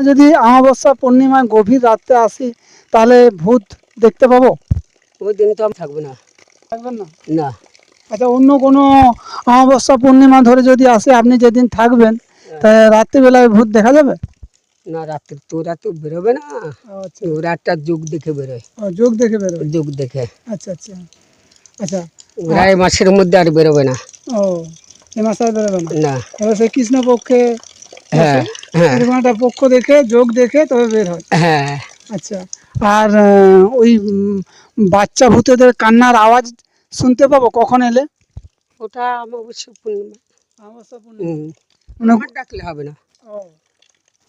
যদি অমাবস্যা পূর্ণিমা গভীর রাতে আসি তাহলে ভূত দেখতে পাবো? ওই দিন তো আমি থাকবো না। থাকবেন না? না। আচ্ছা, অন্য কোনো অমাবস্যা পূর্ণিমা ধরে যদি আসে, আপনি যেদিন থাকবেন তা রাত্রিবেলায় ভূত দেখা যাবে? না, রাত্রে তোরা তো বেরোবে না। আচ্ছা, ওরা একটা যুগ দেখে বেরোয়। যোগ দেখে বেরোবে? যুগ দেখে। আচ্ছা আচ্ছা আচ্ছা। ওরা এই মাসের মধ্যে আর বেরোবে না। ও, এ মাসে আর বেরোবে না? না। এবার সেই কৃষ্ণ পক্ষে হ্যাঁ হ্যাঁ এরকম একটা পক্ষ দেখে, যোগ দেখে তবে বের হয়। হ্যাঁ। আচ্ছা, আর ওই বাচ্চা ভূতেদের কান্নার আওয়াজ শুনতে পাবো কখন এলে? ওটা অমাবস্যা পূর্ণিমা। অমাবস্যা পূর্ণিমা মানে আমার ডাকলে হবে না। ও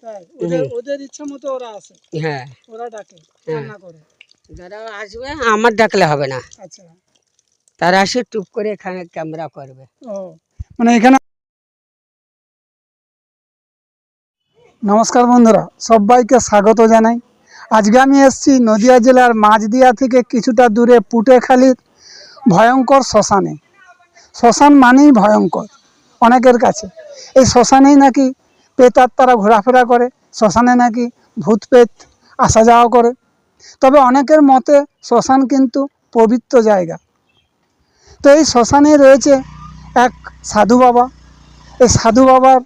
তাই, ওদের ওদের ইচ্ছা মতো ওরা আসে? হ্যাঁ, ওরা ডাকে, কান্না করে? যারা আসবে আমার ডাকলে হবে না। আচ্ছা। তারা আসে টুপ করে এখানে ক্যামেরা করবে। ও, মানে এখানে। নমস্কার বন্ধুরা, সবাইকে স্বাগত জানাই। আজকে আমি এসেছি নদিয়া জেলার মাঝদিয়া থেকে কিছুটা দূরে পুটেখালির ভয়ঙ্কর শ্মশানে। শ্মশান মানেই ভয়ঙ্কর অনেকের কাছে। এই শ্মশানেই নাকি প্রেতাত্মারা ঘোরাফেরা করে, শ্মশানে নাকি ভূত প্রেত আসা যাওয়া করে। তবে অনেকের মতে শ্মশান কিন্তু পবিত্র জায়গা। তো এই শ্মশানে রয়েছে এক সাধু বাবা। এই সাধু বাবার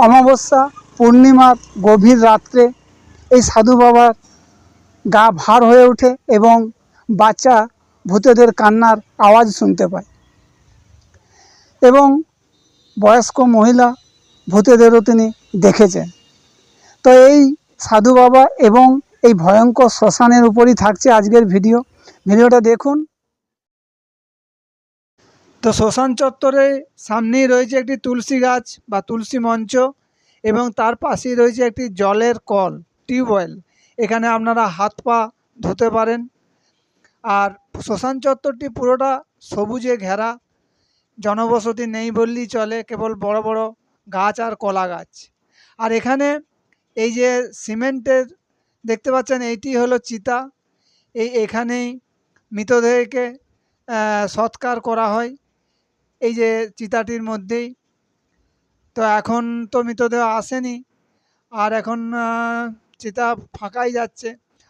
অমাবস্যা পূর্ণিমার গভীর রাত্রে এই সাধু বাবার গা ভার হয়ে ওঠে এবং বাচ্চা ভূতেদের কান্নার আওয়াজ শুনতে পায়, এবং বয়স্ক মহিলা ভূতেদেরও তিনি দেখেছেন। তো এই সাধু বাবা এবং এই ভয়ঙ্কর শ্মশানের উপরই থাকছে আজকের ভিডিওটা দেখুন। তো শ্মশান চত্বরে সামনেই রয়েছে একটি তুলসী গাছ বা তুলসী মঞ্চ, এবং তার পাশেই রয়েছে একটি জলের কল, টিউবওয়েল। এখানে আপনারা হাত পা ধুতে পারেন। আর শ্মশান চত্বরটি পুরোটা সবুজে ঘেরা, জনবসতি নেই বললেই চলে, কেবল বড় বড় গাছ আর কলা গাছ। আর এখানে এই যে সিমেন্টের দেখতে পাচ্ছেন, এইটি হলো চিতা। এখানেই মৃতদেহকে সৎকার করা হয়, এই যে চিতাটির মধ্যেই। তো এখন তো মৃতদেহ আসেনি, আর এখন চিতা ফাঁকাই যাচ্ছে।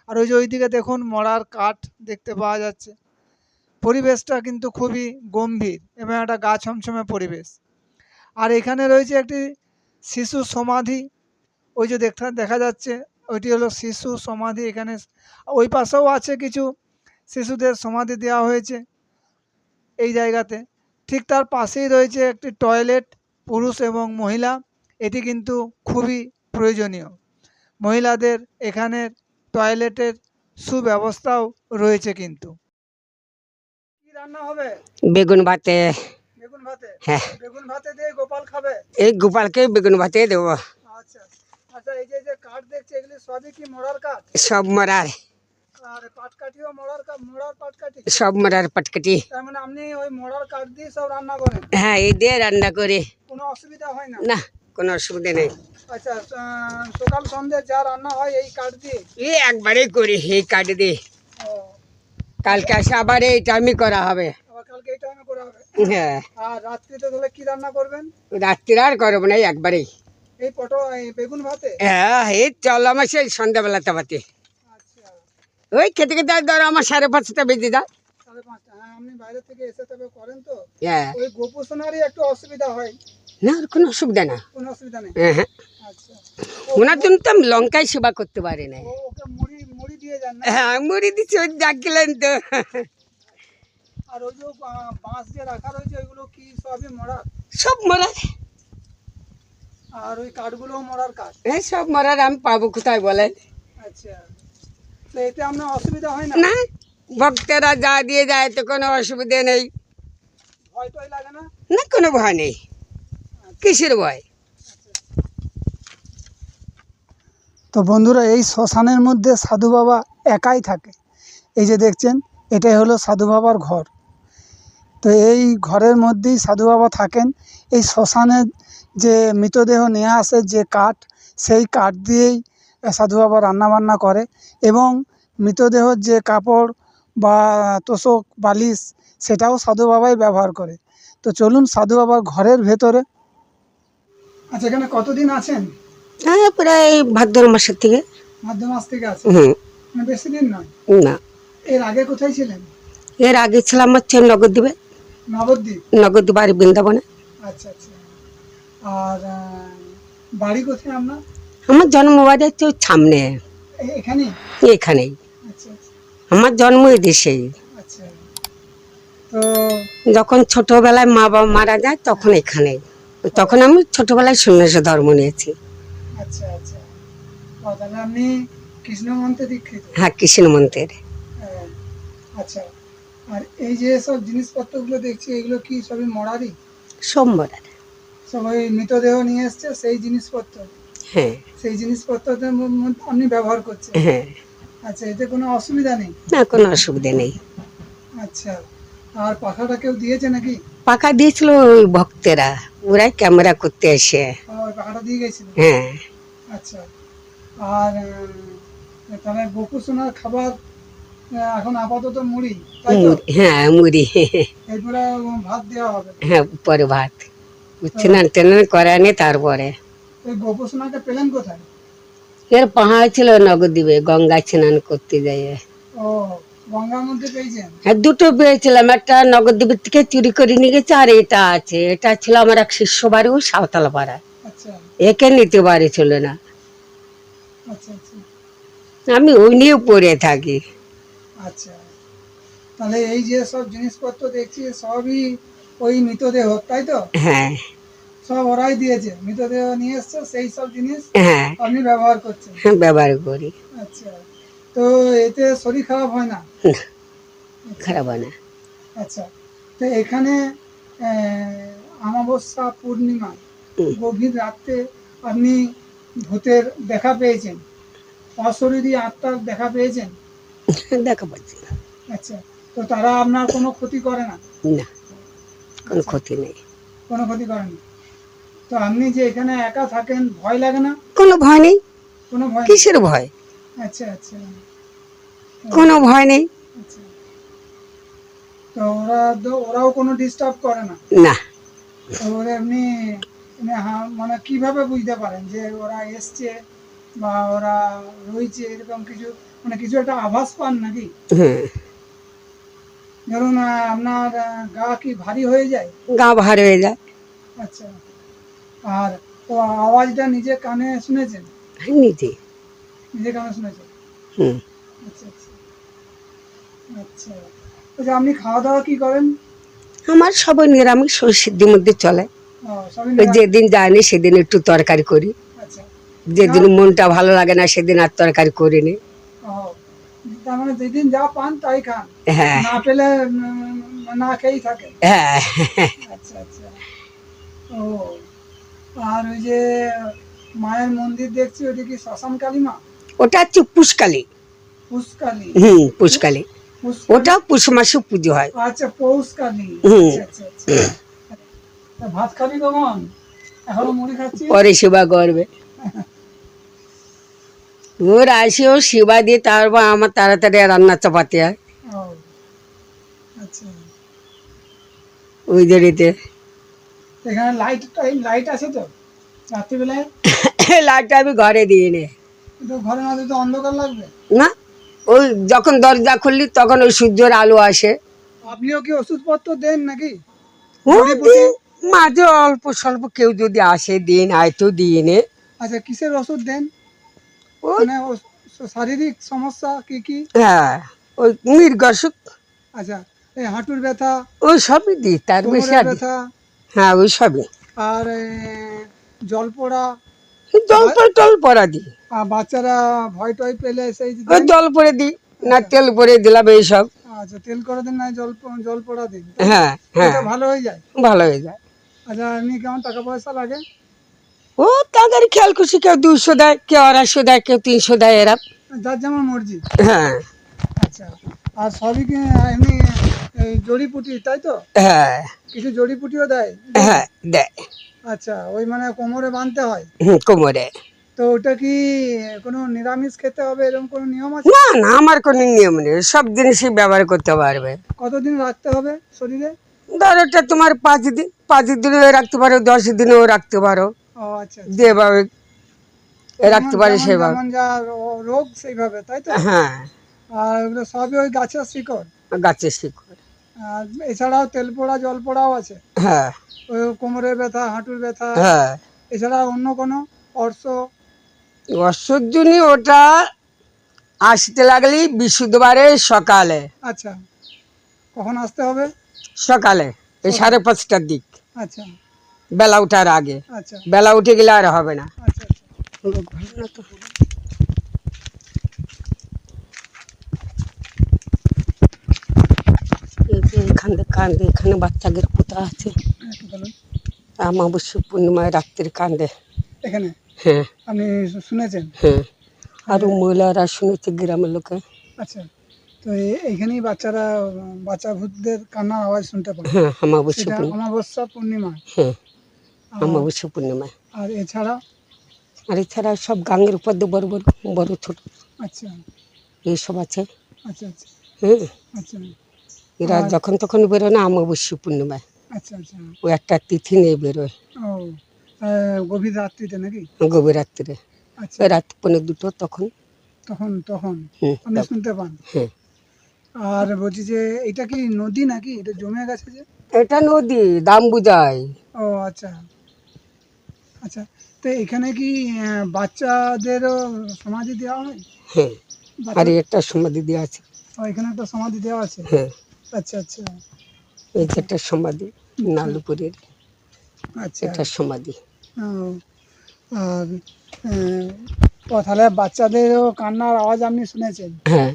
আর ওই যে ওইদিকে দেখুন মরার কাঠ দেখতে পাওয়া যাচ্ছে। পরিবেশটা কিন্তু খুবই গম্ভীর এবং একটা গা ছমছমে পরিবেশ। আর এখানে রয়েছে একটি শিশু সমাধি, ওই যে দেখা যাচ্ছে ওইটি হলো শিশু সমাধি। এখানে ওই পাশেও আছে কিছু শিশুদের সমাধি দেওয়া হয়েছে এই জায়গাতে। ঠিক তার পাশেই রয়েছে একটি টয়লেট, পুরুষ এবং মহিলা। এটি কিন্তু খুবই প্রয়োজনীয়। মহিলাদের এখানের টয়লেটের সুব্যবস্থাও রয়েছে কিন্তু। কি রান্না হবে? বেগুন ভাতে। বেগুন ভাতে? হ্যাঁ। বেগুন ভাতে দিয়ে গোপাল খাবে? এই গোপালকে বেগুন ভাতে দেবো। আচ্ছা আচ্ছা। এই যে কাঠ দেখছে, এগুলি সবই কি মরার কাঠ? সব মরার। আর পাটকাঠিও মরার পাটকাঠি? সব মরার পাটকাঠি। তার মানে আপনি ওই মরার কাঠ দিয়ে সব রান্না করেন? হ্যাঁ, এই দিয়ে রান্না করে। কোনো অসুবিধা হয় না? না, কোনো অসুবিধা নেই। আচ্ছা, সকাল সন্ধ্যে যা রান্না হয় এই কাঠ দিয়ে? এই একবারেই করি এই কাঠ দিয়ে। ও, কালকে আসে আবার এই টাইমে করা হবে। আবার কালকে এই টাইমে করা হবে? হ্যাঁ। আর রাত্রিতে তাহলে কি রান্না করবেন? রাত্রির আর করবো না, একবারেই। এই এই বেগুন ভাতে? হ্যাঁ, এই চল আমার সেই সন্ধ্যাবেলাতে বাতে। আচ্ছা। ওই খেতে খেতে ধরো আমার 5:30টা বেজে যায়। 5:30? হ্যাঁ, আপনি বাইরে থেকে এসে তবে করেন তো? হ্যাঁ। ওই গোপোষণারই একটু অসুবিধা হয়? না, আর কোনো অসুবিধা না। কোনো অসুবিধা নেই? হ্যাঁ। আচ্ছা। ওনার জন্য তো আমি লঙ্কায় সেবা করতে পারি না। ওকে মুড়ি দিয়ে যান না? হ্যাঁ, মুড়ি দিচ্ছি, ওই ডাকলেন তো। আর ওই যে বাঁশ দিয়ে রাখা রয়েছে, ওইগুলো কি সবই মরার? সব মরার। আর ওই কাঠগুলো মরার কাঠ? হ্যাঁ, সব মরার। আমি পাবো কোথায় বলেন? আচ্ছা, তো এতে আপনার অসুবিধা হয় না? না, ভক্তরা যা দিয়ে যায় তো কোনো অসুবিধা নেই। ভয় টয় লাগে না? না, কোনো ভয় নেই। কিসের ভয়? তো বন্ধুরা, এই শ্মশানের মধ্যে সাধু বাবা একাই থাকে। এই যে দেখছেন, এটাই হলো সাধু বাবার ঘর। তো এই ঘরের মধ্যেই সাধু বাবা থাকেন। এই শ্মশানের যে মৃতদেহ নিয়ে আসে যে কাঠ, সেই কাঠ দিয়েই সাধু বাবা রান্নাবান্না করে, এবং মৃতদেহর যে কাপড় বা তোষক বালিশ, সেটাও সাধু বাবাই ব্যবহার করে। তো চলুন সাধু বাবার ঘরের ভেতরে। আচ্ছা, এখানে কতদিন আছেন? হ্যাঁ প্রায় ভাদ্র মাসের থেকে। ভাদ্র মাস থেকে আছে, হুম। মানে বেশি দিন নয়। না, এর আগে কোথায় ছিলেন? এর আগে ছিলাম হচ্ছে নগরদ্বীপে। নবদ্বীপ। নগরদ্বীপ আর বৃন্দাবনে। আচ্ছা আচ্ছা। আর বাড়ি কোথায় আপনার? আমার জন্মবাড়ি হচ্ছে ওই সামনে, এখানে? এখানেই। আচ্ছা আচ্ছা আমার জন্ম এই দেশেই। আচ্ছা। তো যখন ছোটবেলায় মা বাবা মারা যায় তখন এখানে, তখন আমি ছোটবেলায় সন্ন্যাসী ধর্ম নিয়েছি। আচ্ছা আচ্ছা। ও, তাহলে আপনি কৃষ্ণ মন্ত্রে দীক্ষিত? হ্যাঁ, কৃষ্ণ মন্দির। হ্যাঁ, আচ্ছা। আর এই যে সব জিনিসপত্রগুলো দেখছি, এগুলো কি সবই মরারই? সোমবার। সবাই মৃতদেহ নিয়ে এসছে, সেই জিনিসপত্র, হ্যাঁ সেই জিনিসপত্রদের মধ্যে আপনি ব্যবহার করছেন? হ্যাঁ। আচ্ছা, এতে কোনো অসুবিধা নেই? না, কোনো অসুবিধা নেই। আচ্ছা। আর পাখাটা কেউ দিয়েছে নাকি? পাকা দিয়েছিল ওই ভক্তেরা, ওরাই ক্যামেরা করতে এসে। ওই পাখাটা দিয়ে গেছিল? হ্যাঁ। আচ্ছা। আর তাহলে গোপুসোনার খাবার এখন আপাতত মুড়ি, তাই তো? হ্যাঁ, মুড়ি। এরপরে ভাত দেওয়া হবে? হ্যাঁ, পরে ভাত স্নান টান করা নি। তারপরে ওই গোপুসোনাকে পেলেন কোথায়? এর পাহাড় ছিল নগরদ্বীপে, গঙ্গায় স্নান করতে যাই। ও, গঙ্গার মধ্যে পেয়েছেন? হ্যাঁ, দুটো পেয়েছিলাম, একটা নগরদ্বীপের থেকে চুরি করে নিয়ে গেছে, আর এটা আছে, এটা ছিল আমার এক শিষ্য বাড়ি ও সাঁওতাল পাড়া। আচ্ছা একে নিতে পারেছিল না, আচ্ছা আচ্ছা আমি ওই নিয়ে পড়ে থাকি। আচ্ছা। তাহলে এই যে সব জিনিসপত্র দেখছি সবই ওই মৃতদেহ, তাই তো? হ্যাঁ সব ওরাই দিয়েছে, মৃতদেহ নিয়ে এসছে, সেই সব জিনিস হ্যাঁ আপনি ব্যবহার করছেন? হ্যাঁ, ব্যবহার করি। আচ্ছা। তো এতে শরীর খারাপ হয় না? না, খারাপ হয় না। আচ্ছা। তো এখানে অমাবস্যা পূর্ণিমা হুম। গভীর রাত্রে আপনি ভূতের দেখা পেয়েছেন, অশরীরী আত্মার দেখা পেয়েছেন? দেখা পাচ্ছি না। আচ্ছা। তো তারা আপনার কোনো ক্ষতি করে না? না, কোনো ক্ষতি নেই। কোনো ক্ষতি করে না? তো আপনি যে এখানে একা থাকেন, ভয় লাগে না? কোনো ভয় নেই। কোনো ভয় নেই? কিসের ভয়? আচ্ছা আচ্ছা কোনো ভয় নেই। আচ্ছা। তো ওরাও কোনো ডিস্টার্ব করে না? না। তো ওরা এমনি মানে কিভাবে বুঝতে পারেন যে ওরা এসছে বা ওরা রয়েছে, এরকম কিছু মানে কিছু একটা আভাস পান নাকি? হুম। ধরুন আপনার গা কি ভারী হয়ে যায়? গা ভার হয়ে যায়। আচ্ছা। আর ও আওয়াজটা নিজে কানে শুনেছেন? নিজে। নিজে কানে শুনেছেন? হুম। আচ্ছা আচ্ছা আচ্ছা। আচ্ছা, আপনি খাওয়া দাওয়া কি করেন? আমার সবাই নিরামিষ, ওই সিদ্ধির মধ্যে চলে। ও, সবই ওই নিরামিষ? যেদিন যায়নি সেদিন একটু তরকারি করি, আচ্ছা। যেদিন মনটা ভালো লাগে না সেদিন আর তরকারি করিনি। ও, তার মানে যেদিন যা পান তাই খান, হ্যাঁ না পেলে না খেয়েই থাকেন? হ্যাঁ। আচ্ছা আচ্ছা। ও, আর ওই যে মায়ের মন্দির দেখছি, ওটা কি শ্মশান কালী মা? ওটা হচ্ছে পুষ্কালী। পুষ্কালী? পুষ্কালী। পুষ্কালী? ওটা পুষ মাসে পুজো হয়। আচ্ছা, পৌষকালী। হুম। আচ্ছা আচ্ছা আচ্ছা। তা ভাত খাবি কখন? এখনো মুড়ি খাচ্ছি? পরে সেবা করবে, ওর আসেও সেবা দিয়ে তারপর আমার তাড়াতাড়ি রান্না চাপাতে হয় ও, আচ্ছা। ওই জড়িতে। এখানে লাইট আছে তো রাত্রিবেলায়? লাইটটা আমি ঘরে দিয়ে নে। কিন্তু ঘরে না দিলে তো অন্ধকার লাগবে। না, ওই যখন দরজা খুললি তখন ওই সূর্যের আলো আসে। আপনিও কি ওষুধপত্র দেন নাকি? ও জড়িবুটি? দিন, মাঝে অল্প স্বল্প কেউ যদি আসে দিন, হয়তো দিয়ে নে। আচ্ছা, কিসের ওষুধ দেন? ওই মানে শারীরিক সমস্যা কি কি? হ্যাঁ, ওই মৃগসুখ, আচ্ছা, এই হাঁটুর ব্যথা, ওই সবই দিই, তার বেশি কোমরের আর দিই। ব্যথা, হ্যাঁ, ওই সবই। আর জল পড়া, জল টল পরা দিই। আর বাচ্চারা ভয় টয় পেলে সেই যে ওই দেন? জল পরে দিই, না আচ্ছা। তেল পরে দিলাম এইসব। আচ্ছা, তেল করে দেন না জল পড়া দিন? হ্যাঁ হ্যাঁ, এটা ভালো হয়ে যায়? ভালো হয়ে যায়। আচ্ছা, এমনি কেমন টাকা পয়সা লাগে? ও তাদের খেয়াল খুশি, কেউ 200 দেয়, কেউ 250 দেয়, কেউ 300 দেয়, এরা। যার যেমন মর্জি? হ্যাঁ আচ্ছা। আর সবই কি এমনি এই জড়িপুটি, তাই তো? হ্যাঁ কিছু জড়িপুটিও দেয়? হ্যাঁ, দেয়। আচ্ছা, ওই মানে কোমরে বাঁধতে হয়? কোমরে। তো ওটা কি কোনো নিরামিষ খেতে হবে এরকম কোনো নিয়ম আছে? না না, আমার কোনো নিয়ম নেই, সব জিনিসই ব্যবহার করতে পারবে। কতদিন রাখতে হবে শরীরে? ধর ওটা তোমার 5 দিন, 5 দিনও রাখতে পারো, 10 দিনও রাখতে পারো, ও আচ্ছা আচ্ছা যেভাবে রাখতে পারি যেমন সেভাবে। যেমন যা রোগ সেইভাবে, তাই তো? হ্যাঁ, আর এগুলো সবই ওই গাছের শিকড়। গাছের শিকড়। আর এছাড়াও তেল পোড়া জল পোড়াও আছে, হ্যাঁ, ওই কোমরের ব্যথা, হাঁটুর ব্যথা, হ্যাঁ, এছাড়া অন্য কোনো অর্শ? অশ্বর জন্য ওটা আসতে লাগলি বৃহস্পতিবারে সকালে। আচ্ছা, কখন আসতে হবে? সকালে এই সকালে। 5:30টার দিক, আচ্ছা বেলা ওঠার আগে। আচ্ছা বেলা উঠে গেলে আর হবে না। আচ্ছা আচ্ছা। লোক ভালো না তো। এই যে এখানে কান্দে, এখানে বাচ্চাদের পোতা আছে। একটু বলুন। অমাবস্যা পূর্ণিমায় রাত্রির কান্দে। এখানে হ্যাঁ, আপনি শুনেছেন? হ্যাঁ, আরো মহিলারা শুনেছে গ্রামের লোকে। আচ্ছা, তো এইখানেই বাচ্চারা বাচ্চা ভূতদের কান্নার আওয়াজ শুনতে পান? হ্যাঁ, অমাবস্যা সেটা পূর্ণিমা। অমাবস্যা পূর্ণিমা। হ্যাঁ, আর- অমাবস্যা পূর্ণিমায়। আর এছাড়া? আর এছাড়া সব গাঙের উপর দিয়ে বড় বড় বড় ছোট আচ্ছা এইসব আছে। আচ্ছা আচ্ছা হ্যাঁ, আচ্ছা এরা আর- যখন তখন বেরোয় না অমাবস্যা পূর্ণিমায়। আচ্ছা আচ্ছা। ও একটা তিথি নিয়ে বেরোয় ও গভীর রাত্রিতে নাকি? গভীর রাত্রে, আচ্ছা, রাত 1:30 তখন। তখন তখন হুম, আপনি শুনতে পান? হ্যাঁ। আর বলছি যে এটা কি নদী নাকি, এটা জমে গেছে যে? এটা নদী, দাম বুঝায়। ও আচ্ছা আচ্ছা। তো এখানে কি বাচ্চাদেরও সমাধি দেওয়া হয়? হ্যাঁ, আর বাচ্চা- একটা সমাধি দেওয়া আছে। ও, এখানে একটা সমাধি দেওয়া আছে। হ্যাঁ, আচ্ছা আচ্ছা এই যে একটা সমাধি, নালুপুরের আচ্ছা। একটা সমাধি। ও, আর ও তাহলে বাচ্চাদেরও কান্নার আওয়াজ আপনি শুনেছেন? হ্যাঁ,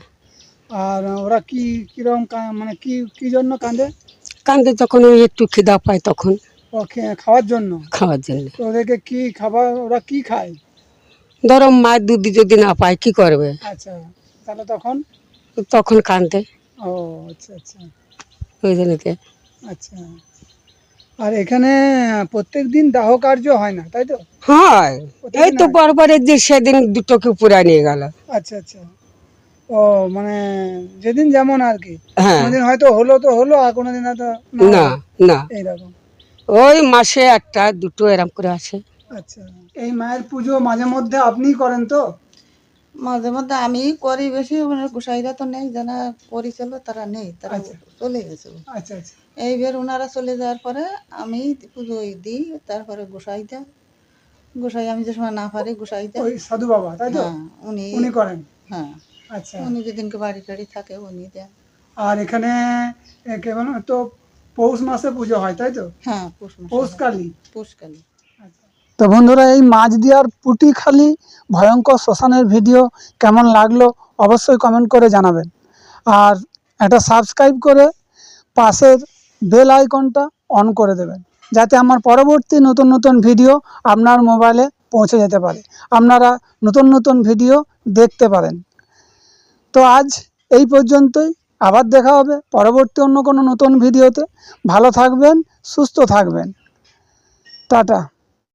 আর ওরা কি কিরকম মানে কি কি জন্য কাঁদে? কান্দে যখন ওই একটু খিদা পায় তখন, ও খাওয়ার জন্য? খাওয়ার জন্য। তো ওদেরকে কি খাবার, ওরা কি খায়? ধরো মায়ের দুধ যদি না পায় কি করবে, আচ্ছা, তাহলে তখন? তখন কান্দে ও আচ্ছা আচ্ছা ওই জন্যকে। আচ্ছা। আর এখানে প্রত্যেক দিন দাহ কার্য হয় না, তাই তো? হয়, প্রত্যেকদিন এই তো হয়? বরবারের যে সেদিন দুটোকে পুরা নিয়ে গেল। আচ্ছা আচ্ছা। ও মানে যেদিন যেমন আর কি, হ্যাঁ, কোনোদিন হয়তো হলো তো হলো, আর কোনোদিন হয়তো না না হলো, না, এইরকম। ওই মাসে একটা দুটো এরম করে আসে। আচ্ছা, এই মায়ের পুজো মাঝে মধ্যে আপনি করেন তো? মাঝে মধ্যে আমি করি বেশি, মানে গোসাইরা তো নেই, যারা করেছিল তারা নেই, তারা আচ্ছা। চলে গেছে। আচ্ছা আচ্ছা এইবার ওনারা চলে যাওয়ার পরে আমি পুজো দিই, তারপরে গোসাই দেয়। গোসাই আমি যে সময় না পারি গোসাই দেয়। ওই সাধু বাবা, তাই তো? হ্যাঁ, উনি উনি করেন? হ্যাঁ, আচ্ছা। উনি যেদিনকে বাড়ি টাড়ি থাকে উনি দেন। আর এখানে কেমন তো পৌষ মাসে পুজো হয়, তাই তো? হ্যাঁ, পৌষ মাসে হয়। পৌষকালী। পৌষকালী। তো বন্ধুরা, এই মাছদিয়ার পুটিখালি ভয়ঙ্কর শ্মশানের ভিডিও কেমন লাগলো অবশ্যই কমেন্ট করে জানাবেন। আর একটা সাবস্ক্রাইব করে পাশের বেল আইকনটা অন করে দেবেন, যাতে আমার পরবর্তী নতুন নতুন ভিডিও আপনার মোবাইলে পৌঁছে যেতে পারে, আপনারা নতুন নতুন ভিডিও দেখতে পারেন। তো আজ এই পর্যন্তই, আবার দেখা হবে পরবর্তী অন্য কোনো নতুন ভিডিওতে। ভালো থাকবেন, সুস্থ থাকবেন, টাটা।